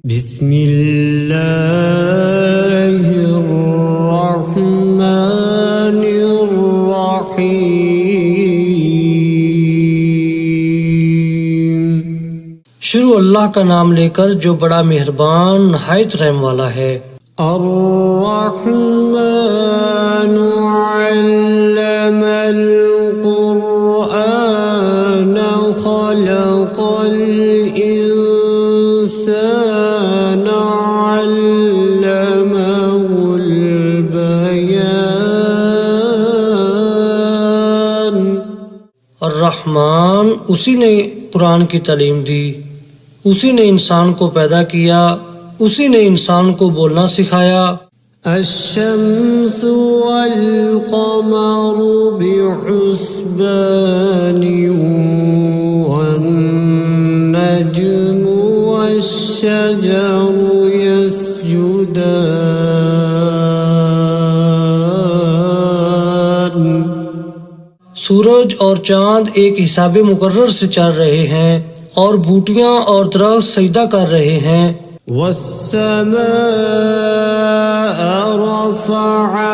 बिस्मिल्लाहिर्रहमानिर्रहीम। शुरू अल्लाह का नाम लेकर जो बड़ा मेहरबान नहायत रहम वाला है। अर्रहमानु अल्लमल कुरआन खलक़ल इंसान अल्लमहुल बयान। अर्रहमान उसी ने कुरान की तालीम दी, उसी ने इंसान को पैदा किया, उसी ने इंसान को बोलना सिखाया। अश्शम्सु वल क़मरु बिहुस्बानि वन नज्मु वश्शजरु यस्जुदान। सूरज और चांद एक हिसाबे मुकर्रर से चल रहे हैं और बूटियां और दरख्त सजदा कर रहे हैं। वस्समाअ रफ़अहा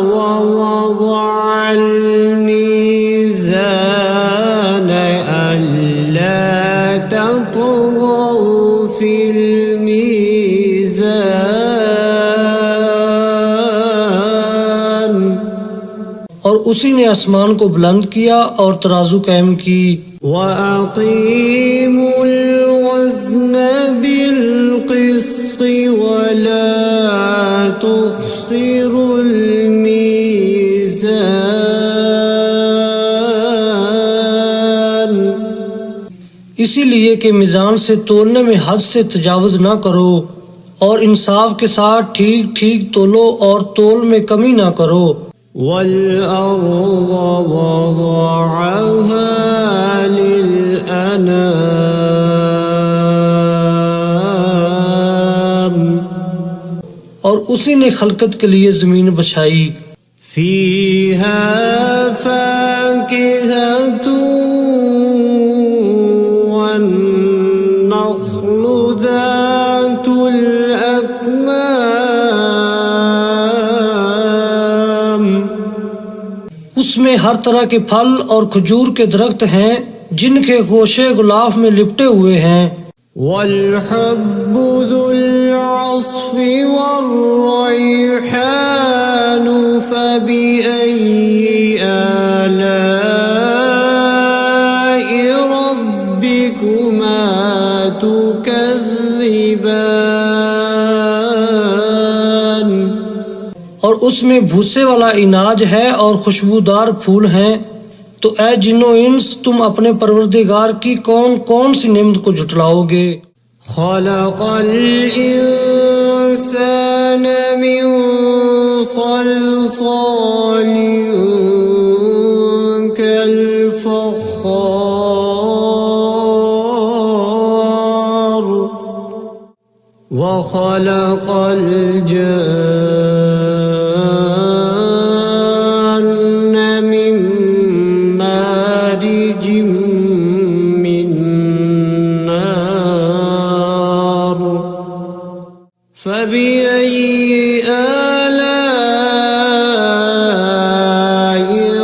व वज़अल मीज़ान अल्ला ततग़ौ फ़िल मीज़ान। और उसी ने आसमान को बुलंद किया और तराजू कायम की। वअक़ीमुल वज़्न बिल क़िस्ति वला तुख़्सिरुल मीज़ान। इसीलिए कि मीज़ान से तोलने में हद से तजावुज़ ना करो और इंसाफ के साथ ठीक ठीक तोलो और तोल में कमी ना करो। वल-अर्ज़ वज़अहा लिल-अनाम। और उसी ने खलकत के लिए जमीन बछाई। फ़ीहा फ़ाकिहतुन वन्नख़्लु ज़ातुल अकमाम। उसमें हर तरह के फल और खजूर के दरख्त हैं जिनके गोशे गुलाफ में लिपटे हुए हैं। वल-हब्बु ज़ुल-अस्फ़ि वर्रैहानु फ़बिअय्यि आलाइ रब्बिकुमा तुकज़्ज़िबान। और उसमें भूसे वाला इनाज है और खुशबूदार फूल हैं। तो ऐ जिन्नो इंस तुम अपने परवरदिगार की कौन कौन सी नेमत को झुटलाओगे। खलक़ल इंसान मिन सल्सालिन कल फ़ख़्ख़ार व खलक़ल जन्न मिन मारिजिम मिन नार फ़बिअय्यि आलाइ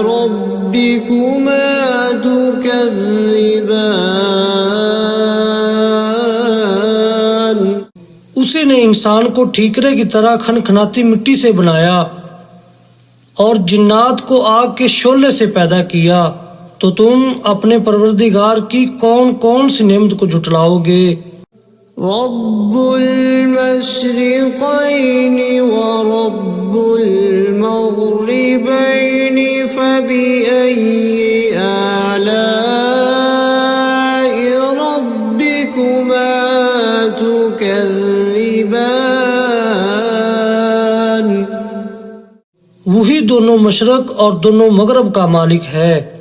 रब्बिकुमा तुकज़्ज़िबान। उसी ने इंसान को ठीकरे की तरह खनखनाती मिट्टी से बनाया और जिन्नात को आग के शोले से पैदा किया। तो तुम अपने परवरदिगार की कौन कौन सी नेमत को झुटलाओगे। रब्बुल मशरिक़ैनि व रब्बुल मग़रिबैनि फ़बिअय्यि आलाइ रब्बिकुमा तुकज़्ज़िबान। वही दोनों मशरक और दोनों मगरब का मालिक है।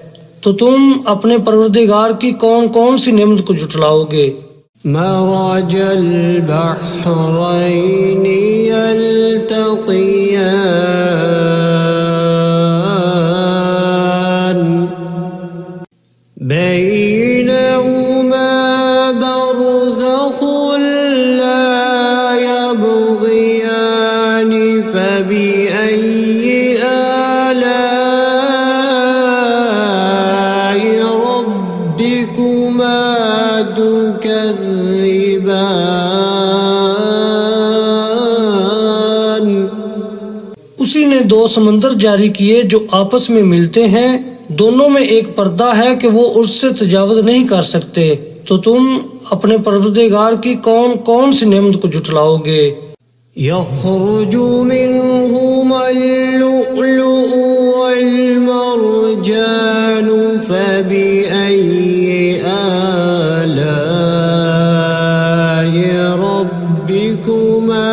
तो तुम अपने परवरदिगार की कौन कौन सी नेमत को झुटलाओगे। मरजल बहरैनि यल्तक़ियान बैनहुमा बरज़ख़ुल उसी ने दो समंदर जारी किए जो आपस में मिलते हैं, दोनों में एक पर्दा है कि वो उससे तजावुज नहीं कर सकते। तो तुम अपने परवरदिगार की कौन कौन सी नेमत को जुटलाओगे। यख़रुजु मिन्हुमल लुअलुअ वल मरजानु फबिअय्यि आलाइ रब्बिकुमा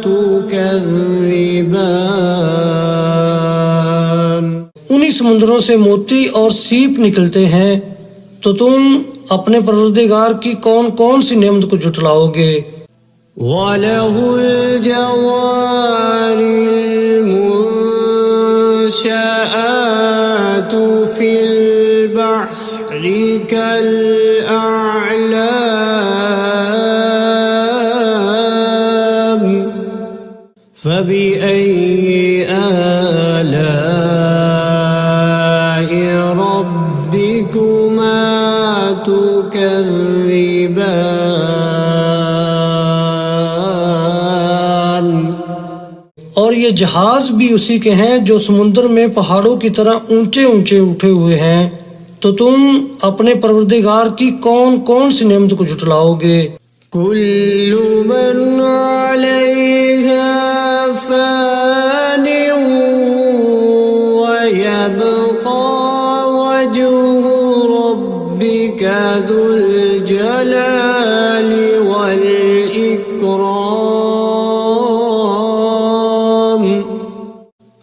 तुकज़्ज़िबान। उन्हीं समुद्रों से मोती और सीप निकलते हैं, तो तुम अपने परवरदिगार की कौन कौन सी नेमत को जुटलाओगे। वलहुल जवारिल मुंशआतु फिल बहरि कल अअलाम फबिअय्यि आलाइ रब्बिकुमा तुकज़्ज़िबान। और ये जहाज भी उसी के हैं जो समुद्र में पहाड़ों की तरह ऊंचे ऊंचे उठे हुए हैं, तो तुम अपने परवरदिगार की कौन कौन सी नेमत को जुटलाओगे। कुल्लु मन अलैहा फानिन व यबक़ा वजहु रब्बिका ज़ुल जलालि वल इकराम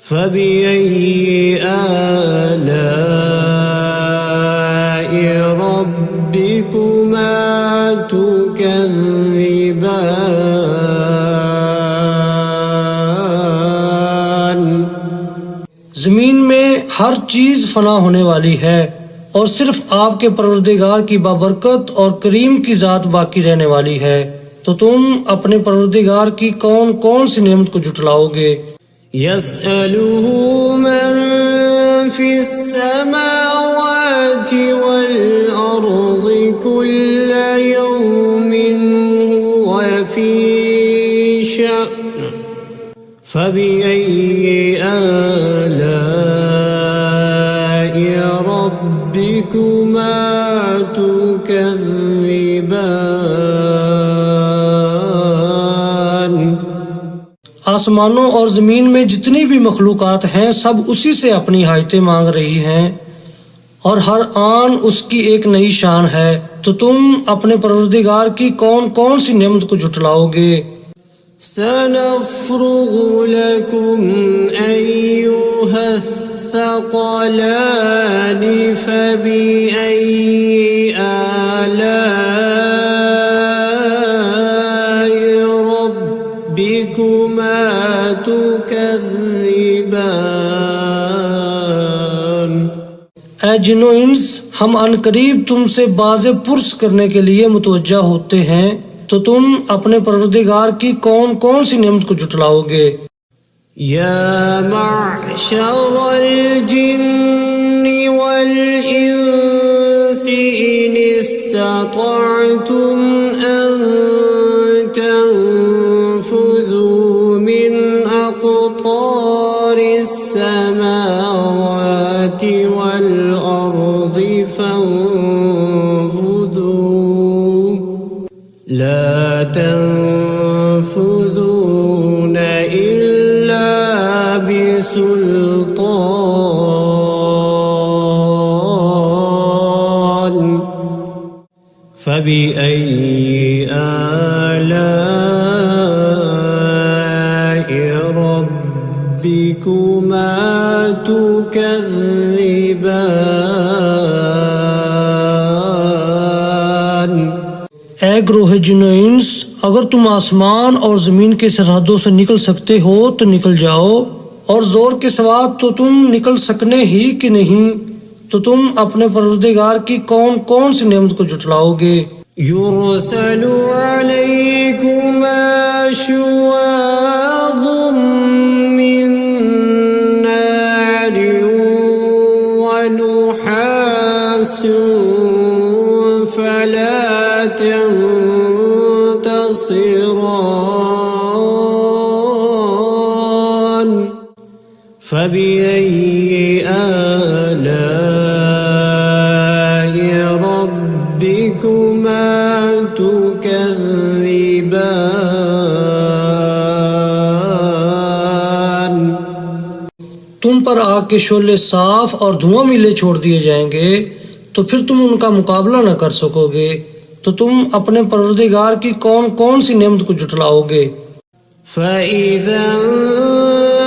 फबिअय्यि आलाइ रब्बिकुमा तुकज़्ज़िबान। जमीन में हर चीज फना होने वाली है और सिर्फ आपके परवरदिगार की बाबरकत और करीम की जात बाकी रहने वाली है, तो तुम अपने परवरदिगार की कौन कौन सी नेमत को जुटलाओगे। यसअलुहु मन फिस्समावाति वल अर्ज़ि कुल्ल यौमिन हुव फी शअन फबिअय्यि आलाइ रब्बिकुमा तुकज़्ज़िबान। आसमानों और जमीन में जितनी भी मखलूकात हैं सब उसी से अपनी हाजतें मांग रही हैं और हर आन उसकी एक नई शान है, तो तुम अपने परवरदिगार की कौन कौन सी नेमत को जुटलाओगे। सनफ़्रुगु लकुम अय्युहस्सक़लानि फबिअय्यि आलाइ रब्बिकुमा तुकज़्ज़िबान। ऐ जिन्नो इंस, हम अनकरीब तुमसे बाज़े पुरस करने के लिए मुतवज्जा होते हैं, तो तुम अपने परवरदिगार की कौन कौन सी नेमत को जुटलाओगे। या मअशरल जिन्नि वल इंसि इन इस्ततअतुम अन तंफुज़ू मिन अक़तारिस समावाति वल अर्ज़ि फंफुज़ू ला तंफुज़ून इल्ला बिसुल्तान फबिअय्यि आलाइ रब्बिकुमा तुकज़्ज़िबान। ऐ ग्रोह जिन्नो इंस, अगर तुम आसमान और जमीन की सरहदों से निकल सकते हो तो निकल जाओ, और जोर के सिवा तो तुम निकल सकने ही कि नहीं, तो तुम अपने परवरदिगार की कौन कौन सी नेमत को जुटलाओगे। युरसलु अलैकुमा शुवाज़ुम मिन नारिन व नुहासुन फला तंफुरून تبصران فبأي آلاء ربكما تكذبان तुम पर आग के शोले साफ और धुआं मिले छोड़ दिए जाएंगे तो फिर तुम उनका मुकाबला न कर सकोगे। तो तुम अपने परवरदिगार की कौन कौन सी नेमत को जुटलाओगे। فإذا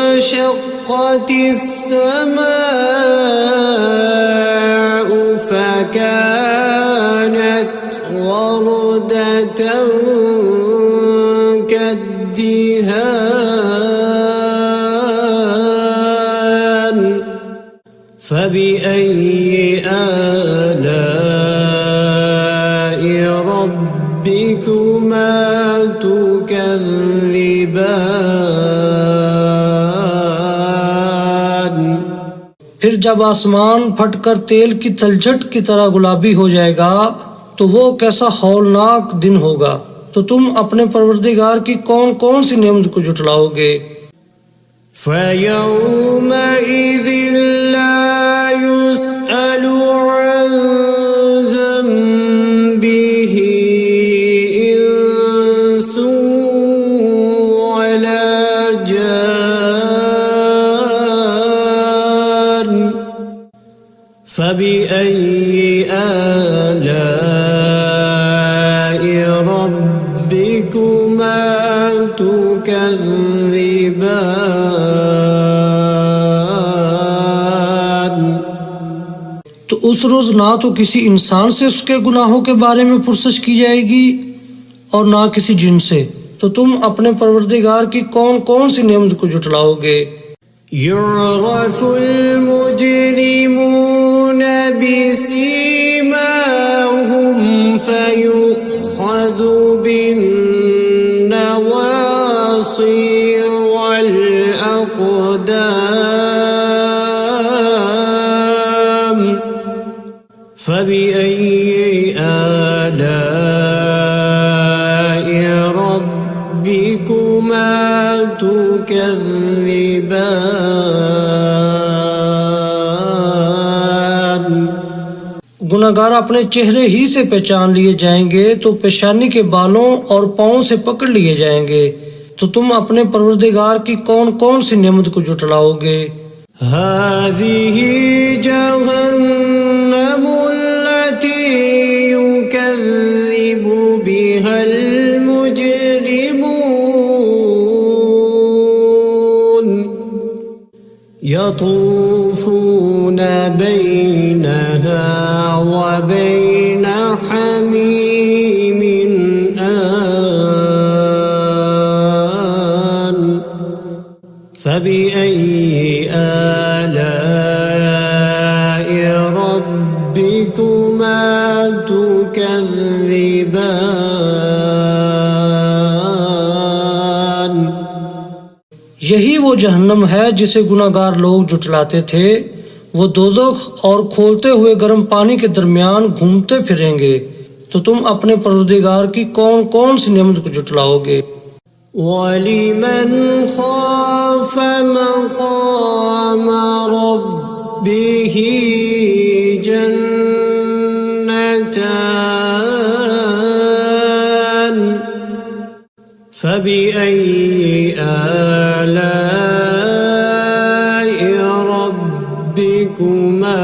انشقت السماء فكانت وردة كالدهان فبأي آلاء ربكما تكذبان फिर जब आसमान फटकर तेल की तलछट की तरह गुलाबी हो जाएगा तो वो कैसा हौलनाक दिन होगा। तो तुम अपने परवरदिगार की कौन कौन सी नेमत को जुटलाओगे। فيومئذ لا يسأل عن ذنبه إنس ولا جان فبأي آلاء ربكما تكذبان तो उस रोज ना तो किसी इंसान से उसके गुनाहों के बारे में पुरसश की जाएगी और ना किसी जिन से। तो तुम अपने परवरदिगार की कौन कौन सी नेमत को जुटलाओगे। يعرف المجرمون بسيماهم فيؤخذ بالنواصي والأقدام فبأي آلاء ربكما تكذبان गुनाहगार अपने चेहरे ही से पहचान लिए जाएंगे तो पेशानी के बालों और पाँव से पकड़ लिए जाएंगे। तो तुम अपने परवरदिगार की कौन कौन सी नेमत को जुटलाओगे। هذه جهنم التي يكذب بها المجرمون يطوفون بينها وبين حميم آن فبأي آلاء ربكما تكذبان यही वो जहन्नम है जिसे गुनाहगार लोग जुटलाते थे। वो दोज़ख और खोलते हुए गर्म पानी के दरमियान घूमते फिरेंगे। तो तुम अपने परवरदिगार की कौन कौन सी नेमत को जुटलाओगे। ولمن خاف مقام ربه جنتان فبأي آلاء ربكما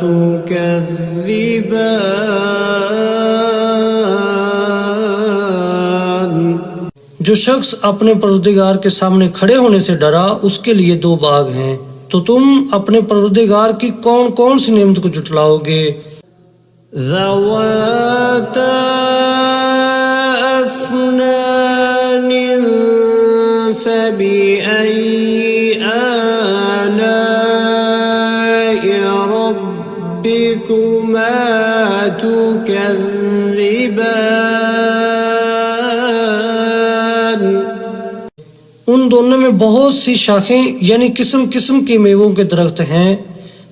تكذبان जो शख्स अपने परवरदिगार के सामने खड़े होने से डरा उसके लिए दो बाग हैं। तो तुम अपने परवरदिगार की कौन कौन सी नेमत को जुटलाओगे। ذواتا أفنان فبأي آلاء ربكما تكذبان उन दोनों में बहुत सी शाखें यानी किस्म किस्म के मेवों के दरख्त हैं।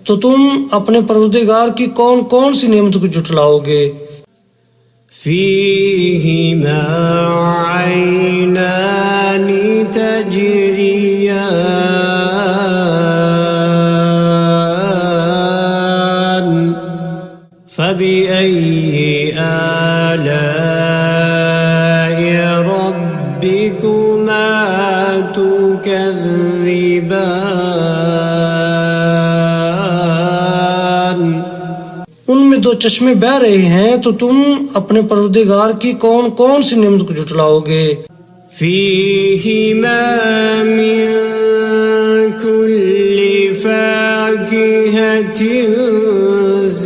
तो तुम अपने परवरदिगार की कौन कौन सी नेमत को जुटलाओगे। فيهما عينان تجريان فبأي آلاء ربكما تكذبان उनमें दो चश्मे बह रहे हैं, तो तुम अपने परवरदिगार की कौन कौन सी नेमत को झुटलाओगे। فيهما من كل فاكهة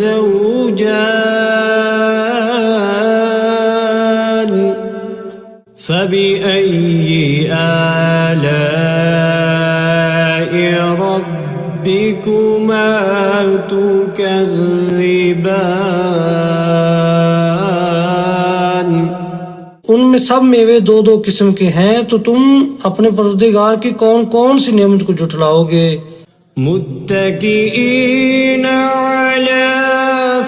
زوجان فبأي آلاء ربكما تكذبان उनमें सब मेवे दो दो किस्म के हैं, तो तुम अपने परवरदिगार की कौन कौन सी नेमत को झुटलाओगे। मुत्तकीईन अला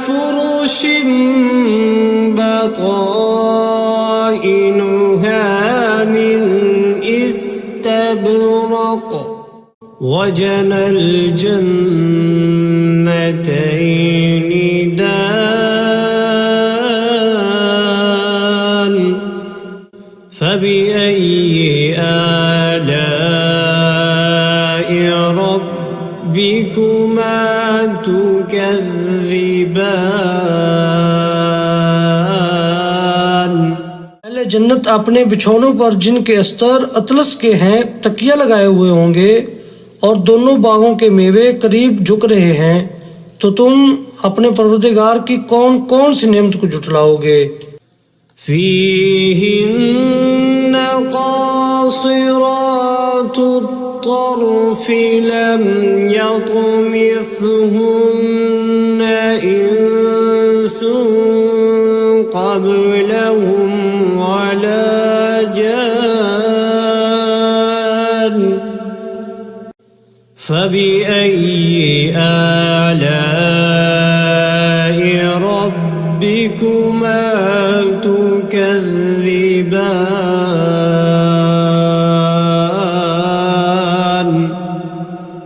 फुरुश बताइनुहा मिन इस्तबरक वजनल जन्नतैनि दान فبأي آلاء ربكما تكذبان पहले जन्नत अपने बिछौनों पर जिनके अस्तर अतलस के हैं तकिया लगाए हुए होंगे, और दोनों बागों के मेवे करीब झुक रहे हैं, तो तुम अपने परवरदिगार की कौन कौन सी नेमत को झुटलाओगे। فيهن قاصرات الطرف لم يطمثهن إنس قبلهم ولا جان فبأي آلاء ربكما تكذبان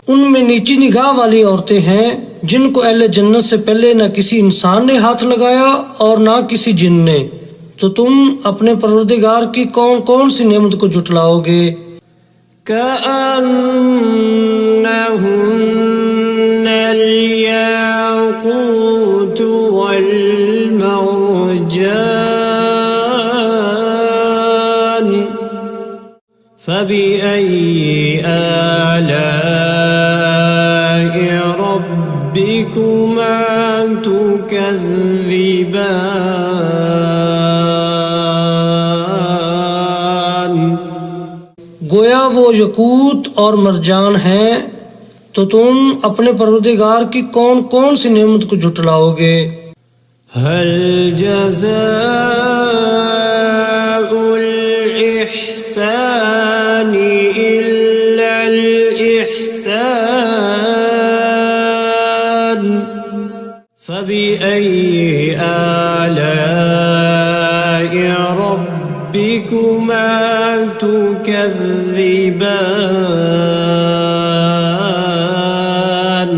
उनमें नीची निगाह वाली औरतें हैं, जिनको अहले जन्नत से पहले न किसी इंसान ने हाथ लगाया और ना किसी जिन ने, तो तुम अपने परवरदिगार की कौन कौन सी नेमत को झुटलाओगे। كأنهن الياقوت والمرجان فبأي آلاء ربكما تكذبان गोया वो यकूत और मरजान हैं, तो तुम अपने परवरदिगार की कौन कौन सी नेमत को झुटलाओगे। هل جزاء الإحسان إلا الإحسان فبأي آلاء ربكما تكذبان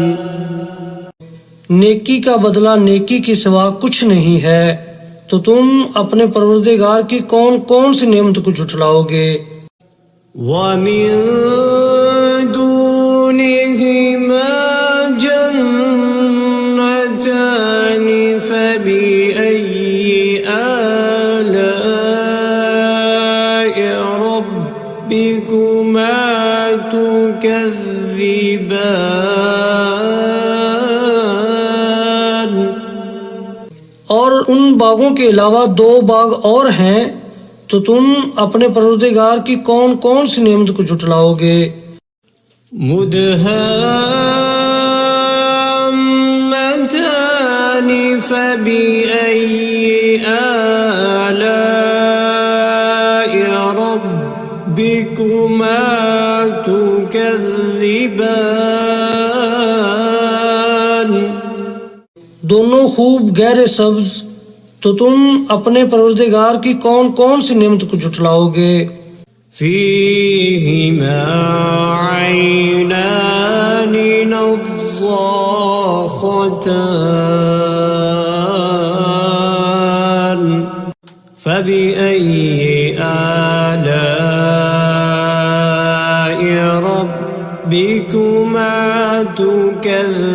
नेकी का बदला नेकी के सिवा कुछ नहीं है, तो तुम अपने परवरदिगार की कौन कौन सी नेमत को झुटलाओगे। ومن دونهما جنتان فبأي آلاء ربكما تكذبان और उन बागों के अलावा दो बाग और हैं, तो तुम अपने परवरदिगार की कौन कौन सी नेमत को झुटलाओगे। मुदहाम्मतान फबिअय्यि आलाइ रब्बिकुमा तुकज़्ज़िबान दोनों खूब गहरे सब्ज, तो तुम अपने परवरदिगार की कौन कौन सी नेमत को जुटलाओगे। فيهما عينان نضاختان فبأي آلاء ربكما تكذبان।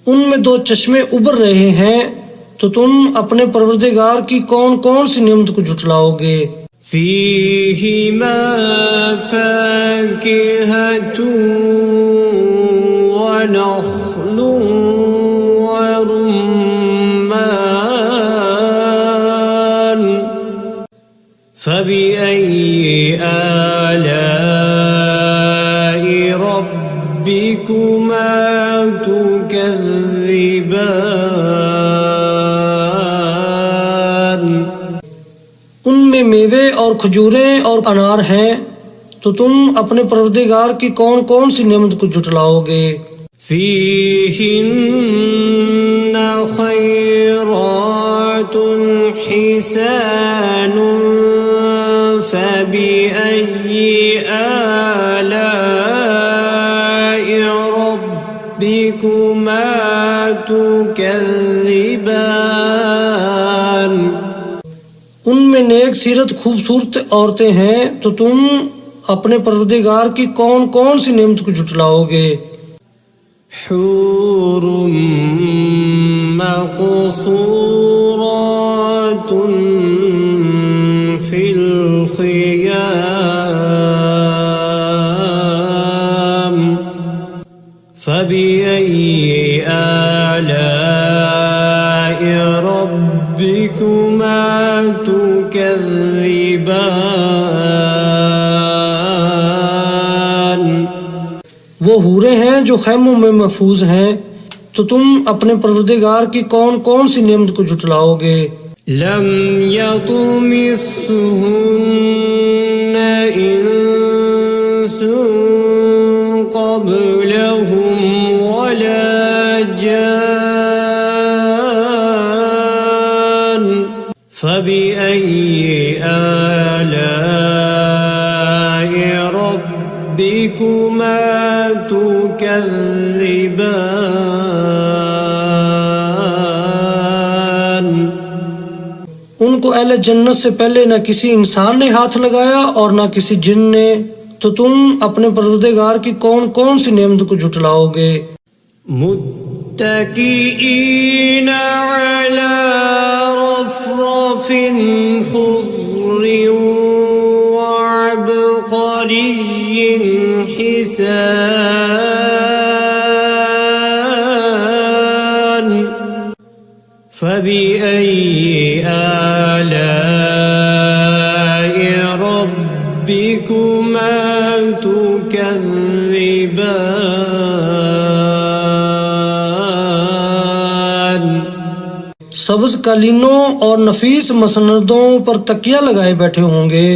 उनमें दो चश्मे उबर रहे हैं, तो तुम अपने परवरदिगार की कौन कौन सी नेमत को जुटलाओगे। فيهما فاكهة ونخل ورمان فبأي آلاء ربكما تكذبان। उनमें मेवे और खजूरें और अनार हैं, तो तुम अपने परवरदिगार की कौन कौन सी नेमत को जुटलाओगे। فيهن خيرات حسان فبأي آلاء ربكما تكذبان। उनमें नेक सीरत खूबसूरत औरतें हैं, तो तुम अपने परवरदिगार की कौन कौन सी नेमत को जुटलाओगे। حور مقصورات في الخيام فبأي آلاء ربكما تكذبان। वो हूरें हैं जो खैमों में महफूज हैं, तो तुम अपने परवरदिगार की कौन कौन सी नेमत को जुटलाओगे। لم يطمثهن إنس قبلهم ولا جان فبأي آلاء ربكما تكذبان। उनको अहले जन्नत से पहले न किसी इंसान ने हाथ लगाया और न किसी जिन ने, तो तुम अपने परवरदिगार की कौन कौन सी नेमत को जुटलाओगे। मुत्तकीईन अला रफ़रफ़िन ख़ुज़्र वअबक़रिय्यिन हिसान فبأي آلاء ربكما تكذبان। सब्ज कालीनों और नफीस मसनदों पर तकिया लगाए बैठे होंगे,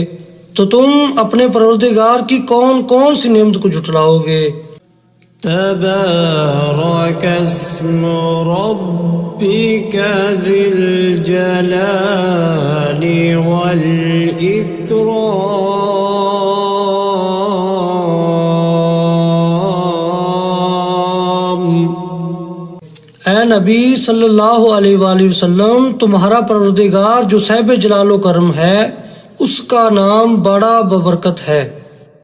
तो तुम अपने परवरदिगार की कौन कौन सी नेमत को जुटलाओगे। تبارك اسم ربك ذي الجلال والإكرام। ऐ नबी सल्लल्लाहु अलैहि वसल्लम, तुम्हारा परवरदिगार जो साहिब जलालो करम है, उसका नाम बड़ा बबरकत है।